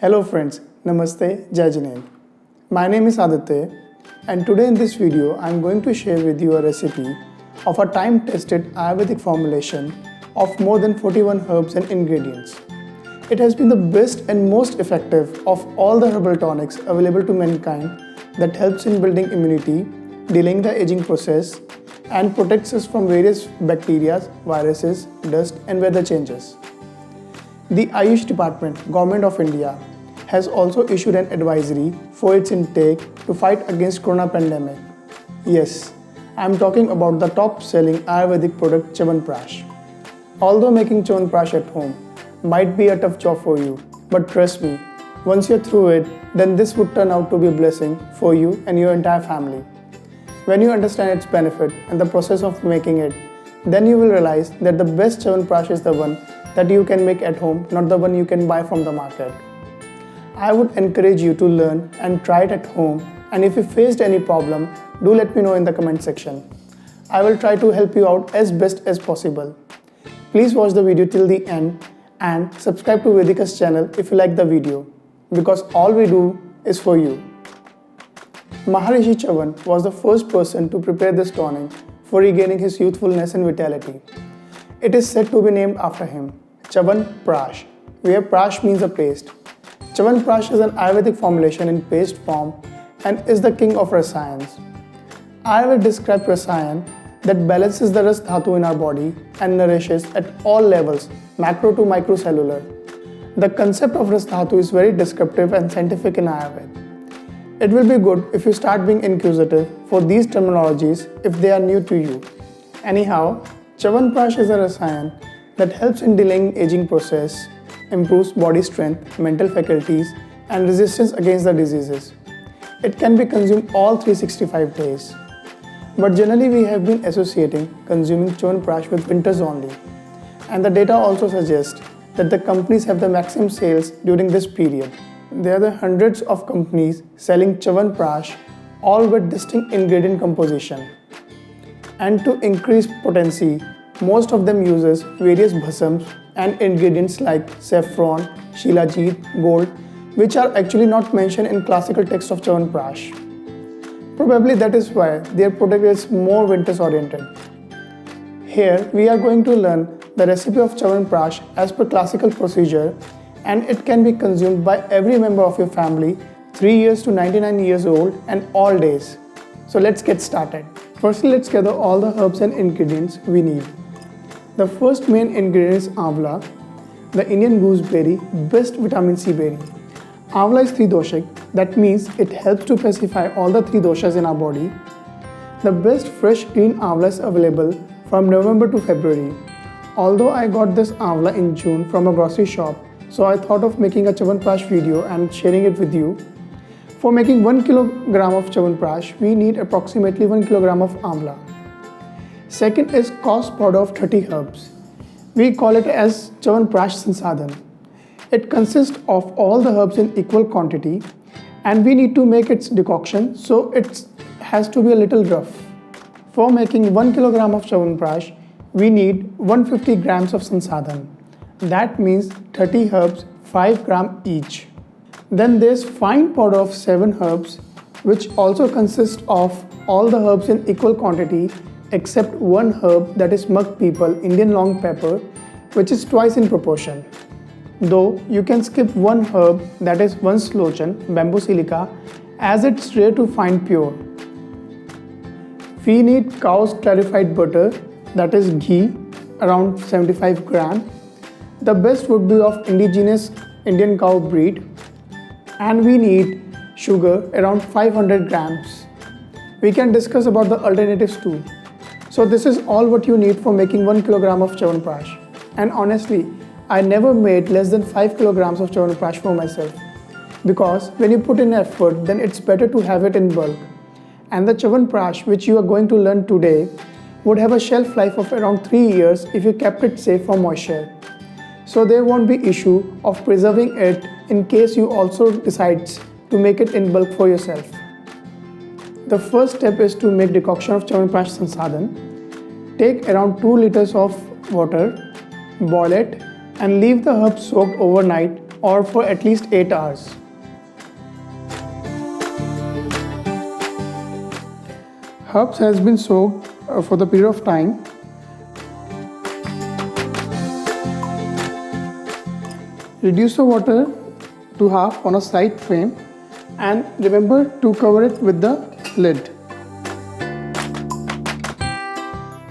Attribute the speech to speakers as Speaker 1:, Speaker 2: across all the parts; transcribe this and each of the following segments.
Speaker 1: Hello friends, Namaste, Jai Jinein. My name is Aditya and today in this video I am going to share with you a recipe of a time-tested Ayurvedic formulation of more than 41 herbs and ingredients. It has been the best and most effective of all the herbal tonics available to mankind that helps in building immunity, delaying the aging process and protects us from various bacteria, viruses, dust and weather changes. The Ayush Department, Government of India, has also issued an advisory for its intake to fight against corona pandemic. Yes, I am talking about the top-selling Ayurvedic product Chyawanprash. Although making Chyawanprash at home might be a tough job for you, but trust me, once you're through it, then this would turn out to be a blessing for you and your entire family. When you understand its benefit and the process of making it, then you will realize that the best Chyawanprash is the one that you can make at home, not the one you can buy from the market. I would encourage you to learn and try it at home, and if you faced any problem, do let me know in the comment section. I will try to help you out as best as possible. Please watch the video till the end and subscribe to Vedika's channel if you like the video, because all we do is for you. Maharishi Chyawan was the first person to prepare this tonic for regaining his youthfulness and vitality. It is said to be named after him, Chyawanprash, where prash means a paste. Chyawanprash is an Ayurvedic formulation in paste form and is the king of rasayans. Ayurveda describes rasayan that balances the ras dhatu in our body and nourishes at all levels, macro to microcellular. The concept of ras dhatu is very descriptive and scientific in Ayurveda. It will be good if you start being inquisitive for these terminologies if they are new to you. Anyhow, Chyawanprash is a rasayan that helps in delaying aging process, improves body strength, mental faculties, and resistance against the diseases. It can be consumed all 365 days. But generally we have been associating consuming Chyawanprash with winters only. And the data also suggests that the companies have the maximum sales during this period. There are the hundreds of companies selling Chyawanprash, all with distinct ingredient composition. And to increase potency, most of them uses various bhasams and ingredients like saffron, shilajit, gold, which are actually not mentioned in classical text of Chyawanprash. Probably that is why their product is more winters oriented. Here we are going to learn the recipe of Chyawanprash as per classical procedure, and it can be consumed by every member of your family 3 years to 99 years old and all days. So let's get started. Firstly, let's gather all the herbs and ingredients we need. The first main ingredient is Amla, the Indian gooseberry, best vitamin C berry. Amla is tridoshic, that means it helps to pacify all the three doshas in our body. The best fresh green Amla is available from November to February. Although I got this Amla in June from a grocery shop, so I thought of making a Chyawanprash video and sharing it with you. For making 1 kilogram of Chyawanprash, we need approximately 1 kilogram of Amla. Second is coarse powder of 30 herbs. We call it as Chyawanprash Sansadhan. It consists of all the herbs in equal quantity and we need to make its decoction, so it has to be a little rough. For making 1 kilogram of Chyawanprash, we need 150 grams of Sansadhan. That means 30 herbs, 5 gram each. Then there's fine powder of 7 herbs, which also consists of all the herbs in equal quantity except one herb, that is mug people, Indian long pepper, which is twice in proportion. Though you can skip one herb, that is one slochan, bamboo silica, as it's rare to find pure. We need cow's clarified butter, that is ghee, around 75 gram. The best would be of indigenous Indian cow breed. And we need sugar, around 500 grams. We can discuss about the alternatives too. So this is all what you need for making 1 kilogram of Chyawanprash. And honestly, I never made less than 5 kilograms of Chyawanprash for myself. Because when you put in effort, then it's better to have it in bulk. And the Chyawanprash, which you are going to learn today, would have a shelf life of around 3 years if you kept it safe from moisture. So there won't be issue of preserving it in case you also decides to make it in bulk for yourself. The first step is to make decoction of Chyawanprash Sansadhan. Take around 2 liters of water, boil it and leave the herbs soaked overnight or for at least 8 hours. Herbs has been soaked for the period of time. Reduce the water to half on a slight flame and remember to cover it with the lid.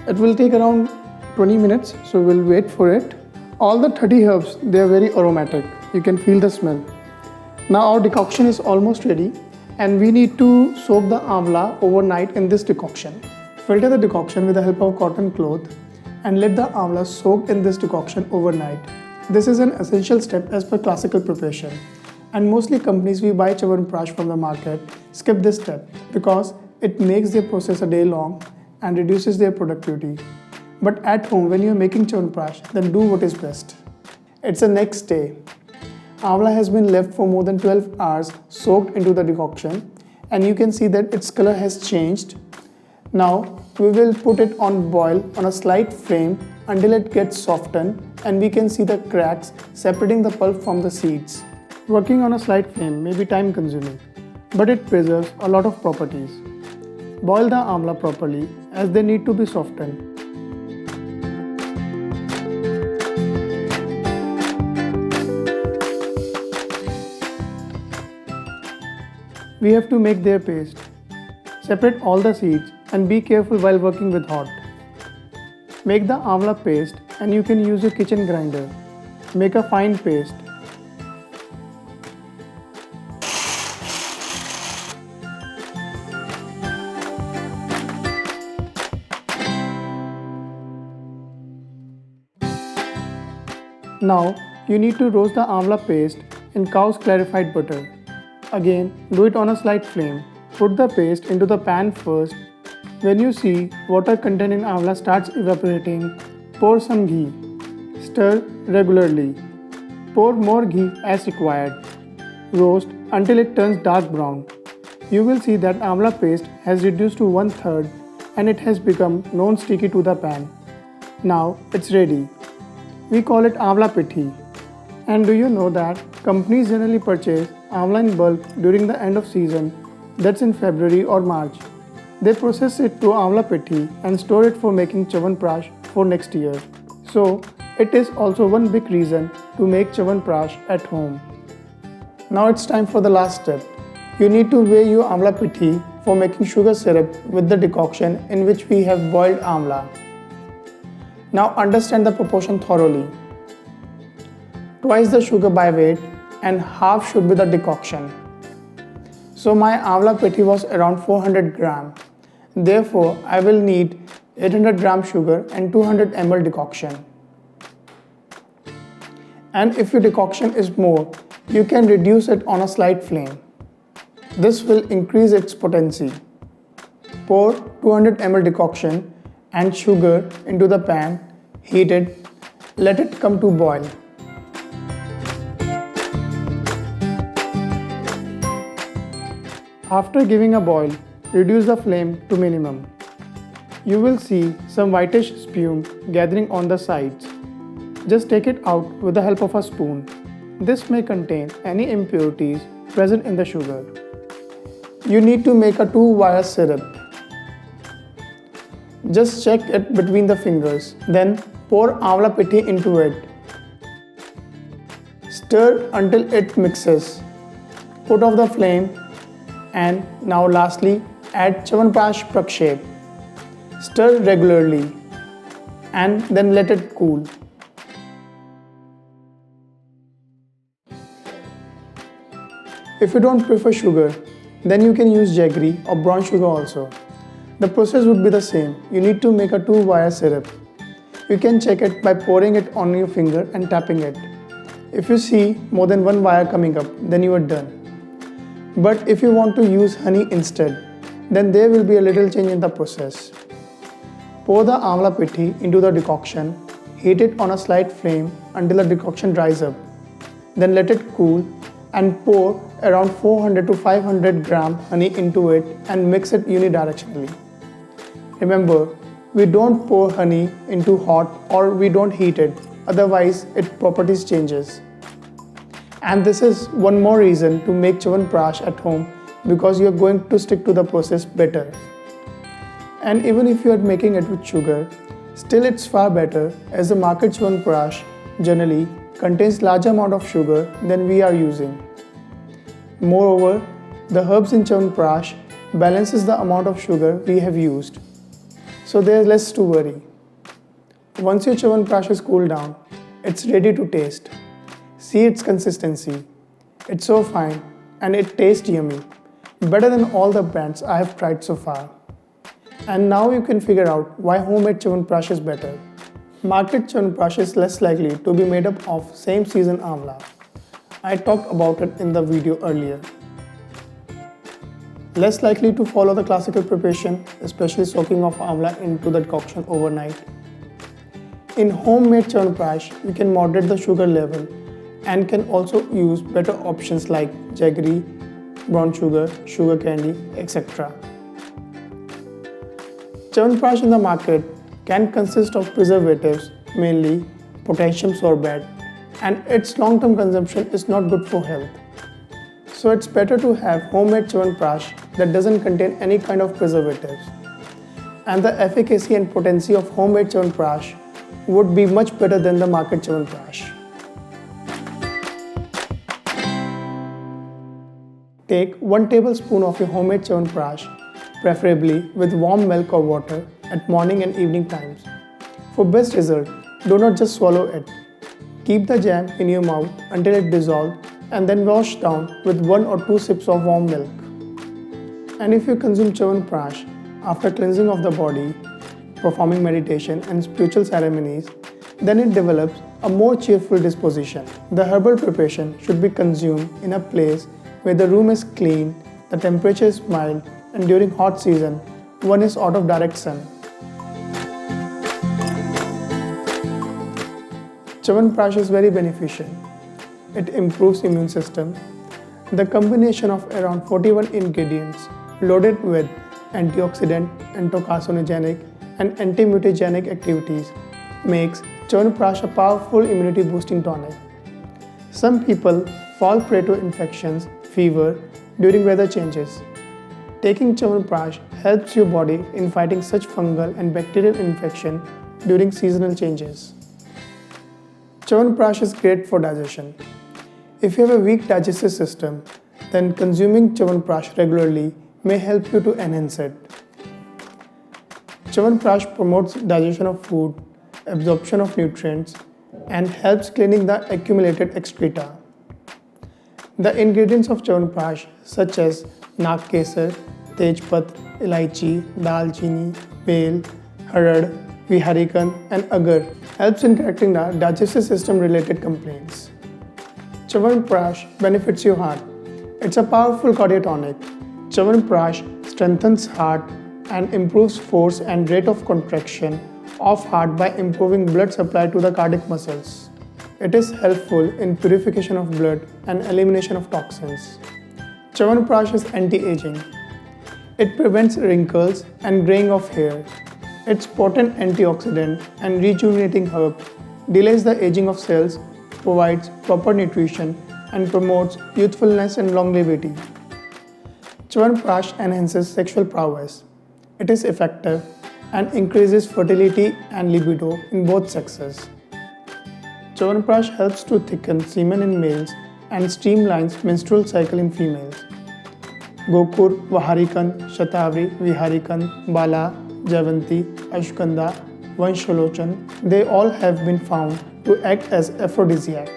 Speaker 1: It will take around 20 minutes, so we'll wait for it. All the 30 herbs, they are very aromatic. You can feel the smell. Now our decoction is almost ready and we need to soak the amla overnight in this decoction. Filter the decoction with the help of cotton cloth and let the amla soak in this decoction overnight. This is an essential step as per classical preparation, and mostly companies we buy Chyawanprash from the market skip this step because it makes their process a day long and reduces their productivity. But at home, when you are making Chyawanprash, then do what is best. It's the next day. Amla has been left for more than 12 hours soaked into the decoction, and you can see that its color has changed. Now we will put it on boil on a slight flame until it gets softened and we can see the cracks separating the pulp from the seeds. Working on a slight flame may be time consuming, but it preserves a lot of properties. Boil the amla properly as they need to be softened. We have to make their paste. Separate all the seeds and be careful while working with hot. Make the amla paste and you can use a kitchen grinder. Make a fine paste. Now you need to roast the amla paste in cow's clarified butter. Again, do it on a slight flame. Put the paste into the pan first. When you see water content in amla starts evaporating, pour some ghee. Stir regularly. Pour more ghee as required. Roast until it turns dark brown. You will see that amla paste has reduced to 1/3 and it has become non-sticky to the pan. Now it's ready. We call it amla pithi. And do you know that companies generally purchase amla in bulk during the end of season, that's in February or March. They process it to amla pithi and store it for making Chyawanprash for next year. So it is also one big reason to make Chyawanprash at home. Now it's time for the last step. You need to weigh your amla pithi for making sugar syrup with the decoction in which we have boiled amla. Now understand the proportion thoroughly. Twice the sugar by weight and half should be the decoction. So my amla pithi was around 400 gram. Therefore, I will need 800 gram sugar and 200 ml decoction. And if your decoction is more, you can reduce it on a slight flame. This will increase its potency. Pour 200 ml decoction and sugar into the pan, heat it, let it come to boil. After giving a boil, reduce the flame to minimum. You will see some whitish spume gathering on the sides. Just take it out with the help of a spoon. This may contain any impurities present in the sugar. You need to make a 2-wire syrup. Just check it between the fingers. Then pour amla pithi into it. Stir until it mixes. Put off the flame. And now lastly, add Chyawanprash praksheep. Stir regularly and then let it cool. If you don't prefer sugar, then you can use jaggery or brown sugar also. The process would be the same. You need to make a 2-wire syrup. You can check it by pouring it on your finger and tapping it. If you see more than 1 wire coming up, then you are done. But if you want to use honey instead, then there will be a little change in the process. Pour the amla pithi into the decoction, heat it on a slight flame until the decoction dries up. Then let it cool and pour around 400 to 500 gram honey into it and mix it unidirectionally. Remember, we don't pour honey into hot or we don't heat it, otherwise its properties changes. And this is one more reason to make Chyawanprash at home, because you are going to stick to the process better. And even if you are making it with sugar, still it's far better, as the market Chyawanprash generally contains large amount of sugar than we are using. Moreover, the herbs in Chyawanprash balances the amount of sugar we have used, so there is less to worry. Once your Chyawanprash is cooled down, it's ready to taste. See its consistency. It's so fine and it tastes yummy, better than all the brands I have tried so far. And now you can figure out why homemade Chyawanprash is better. Market Chyawanprash is less likely to be made up of same season amla. I talked about it in the video earlier. Less likely to follow the classical preparation, especially soaking of amla into the decoction overnight. In homemade Chyawanprash, you can moderate the sugar level and can also use better options like jaggery, brown sugar, sugar candy, etc. Chyawanprash in the market can consist of preservatives, mainly potassium sorbate, and its long-term consumption is not good for health. So it's better to have homemade Chyawanprash that doesn't contain any kind of preservatives. And the efficacy and potency of homemade Chyawanprash would be much better than the market Chyawanprash. Take 1 tablespoon of your homemade Chyawanprash, preferably with warm milk or water, at morning and evening times. For best result, do not just swallow it. Keep the jam in your mouth until it dissolves and then wash down with 1 or 2 sips of warm milk. And if you consume Chyawanprash after cleansing of the body, performing meditation and spiritual ceremonies, then it develops a more cheerful disposition. The herbal preparation should be consumed in a place where the room is clean, the temperature is mild, and during hot season, one is out of direct sun. Chyawanprash is very beneficial. It improves immune system. The combination of around 41 ingredients loaded with antioxidant, anticarcinogenic, and anti-mutagenic activities makes Chyawanprash a powerful immunity boosting tonic. Some people fall prey to infections, fever during weather changes. Taking Chyawanprash helps your body in fighting such fungal and bacterial infection during seasonal changes. Chyawanprash is great for digestion. If you have a weak digestive system, then consuming Chyawanprash regularly may help you to enhance it. Chyawanprash promotes digestion of food, absorption of nutrients, and helps cleaning the accumulated excreta. The ingredients of Chyawanprash, such as Nag Kesar, Tejpat, Ilaichi, Dalchini, Bel, Harad, Viharikan, and Agar, helps in correcting the digestive system related complaints. Chyawanprash benefits your heart. It's a powerful cardiac tonic. Chyawanprash strengthens heart and improves force and rate of contraction of heart by improving blood supply to the cardiac muscles. It is helpful in purification of blood and elimination of toxins. Chyawanprash is anti-aging. It prevents wrinkles and graying of hair. Its potent antioxidant and rejuvenating herb delays the aging of cells, provides proper nutrition, and promotes youthfulness and longevity. Chyawanprash enhances sexual prowess. It is effective and increases fertility and libido in both sexes. Chyawanprash helps to thicken semen in males and streamlines menstrual cycle in females. Gokur, Vaharikan, Shatavari, Viharikan, Bala, Javanti, Ashgandha, Vanshalocan, they all have been found to act as aphrodisiac.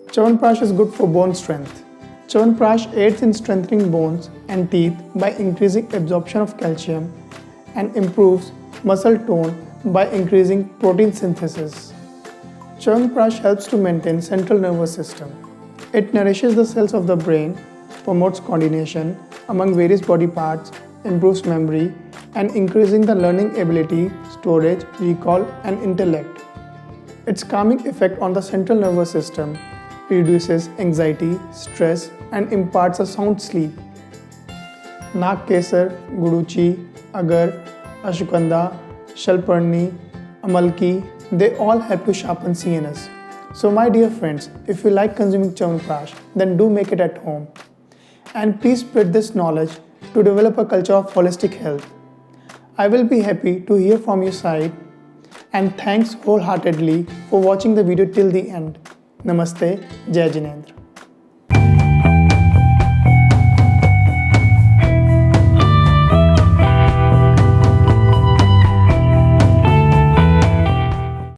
Speaker 1: Chyawanprash is good for bone strength. Chyawanprash aids in strengthening bones and teeth by increasing absorption of calcium and improves muscle tone by increasing protein synthesis. Chyawanprash helps to maintain central nervous system. It nourishes the cells of the brain, promotes coordination among various body parts, improves memory, and increasing the learning ability, storage, recall, and intellect. Its calming effect on the central nervous system reduces anxiety, stress, and imparts a sound sleep. Nag Kesar, Guduchi, Agar, Ashwagandha, Shalparni, Amalki, they all help to sharpen CNS, So my dear friends, if you like consuming Chyawanprash, then do make it at home. And please spread this knowledge to develop a culture of holistic health. I will be happy to hear from your side, and thanks wholeheartedly for watching the video till the end. Namaste, Jai Jinendra.